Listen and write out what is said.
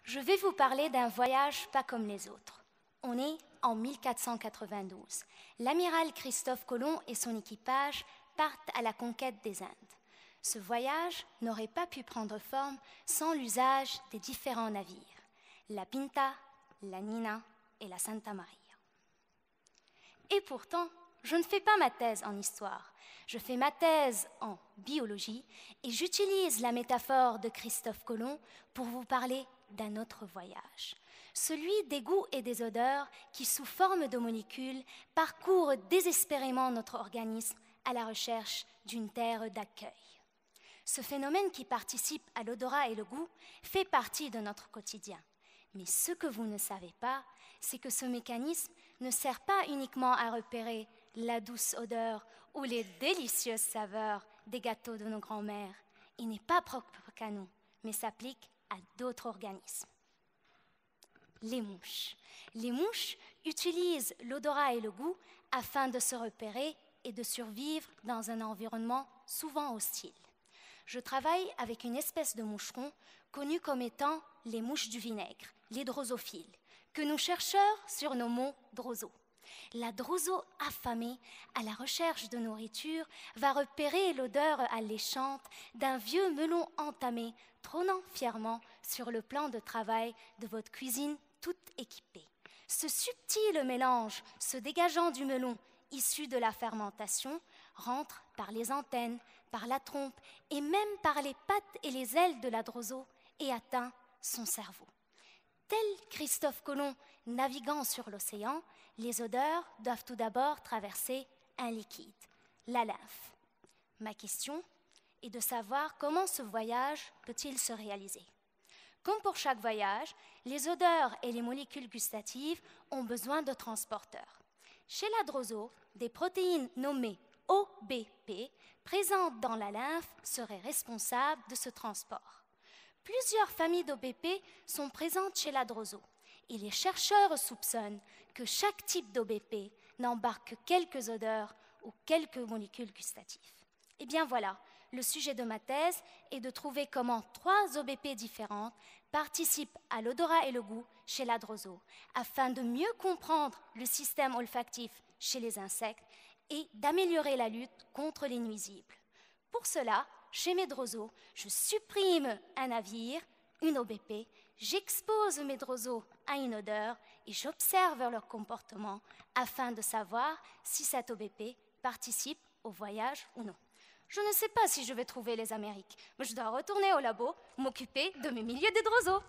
Je vais vous parler d'un voyage pas comme les autres. On est en 1492. L'amiral Christophe Colomb et son équipage partent à la conquête des Indes. Ce voyage n'aurait pas pu prendre forme sans l'usage des différents navires, la Pinta, la Nina et la Santa Maria. Et pourtant, je ne fais pas ma thèse en histoire, je fais ma thèse en biologie et j'utilise la métaphore de Christophe Colomb pour vous parler d'un autre voyage, celui des goûts et des odeurs qui, sous forme de molécules, parcourent désespérément notre organisme à la recherche d'une terre d'accueil. Ce phénomène qui participe à l'odorat et le goût fait partie de notre quotidien. Mais ce que vous ne savez pas, c'est que ce mécanisme ne sert pas uniquement à repérer la douce odeur ou les délicieuses saveurs des gâteaux de nos grands-mères. Il n'est pas propre qu'à nous, mais s'applique à d'autres organismes. Les mouches. Les mouches utilisent l'odorat et le goût afin de se repérer et de survivre dans un environnement souvent hostile. Je travaille avec une espèce de moucheron connue comme étant les mouches du vinaigre, les drosophiles, que nos chercheurs surnomment droseaux. La droso affamée, à la recherche de nourriture, va repérer l'odeur alléchante d'un vieux melon entamé, trônant fièrement sur le plan de travail de votre cuisine toute équipée. Ce subtil mélange se dégageant du melon issu de la fermentation rentre par les antennes, par la trompe et même par les pattes et les ailes de la droso et atteint son cerveau. Tel Christophe Colomb naviguant sur l'océan, les odeurs doivent tout d'abord traverser un liquide, la lymphe. Ma question est de savoir comment ce voyage peut-il se réaliser. Comme pour chaque voyage, les odeurs et les molécules gustatives ont besoin de transporteurs. Chez la droso, des protéines nommées OBP présentes dans la lymphe seraient responsables de ce transport. Plusieurs familles d'OBP sont présentes chez la droso et les chercheurs soupçonnent que chaque type d'OBP n'embarque que quelques odeurs ou quelques molécules gustatives. Et bien voilà, le sujet de ma thèse est de trouver comment 3 OBP différentes participent à l'odorat et le goût chez la droso, afin de mieux comprendre le système olfactif chez les insectes et d'améliorer la lutte contre les nuisibles. Pour cela, chez mes drosos, je supprime un navire, une OBP, j'expose mes drosos à une odeur et j'observe leur comportement afin de savoir si cette OBP participe au voyage ou non. Je ne sais pas si je vais trouver les Amériques, mais je dois retourner au labo, m'occuper de mes milliers de drosos.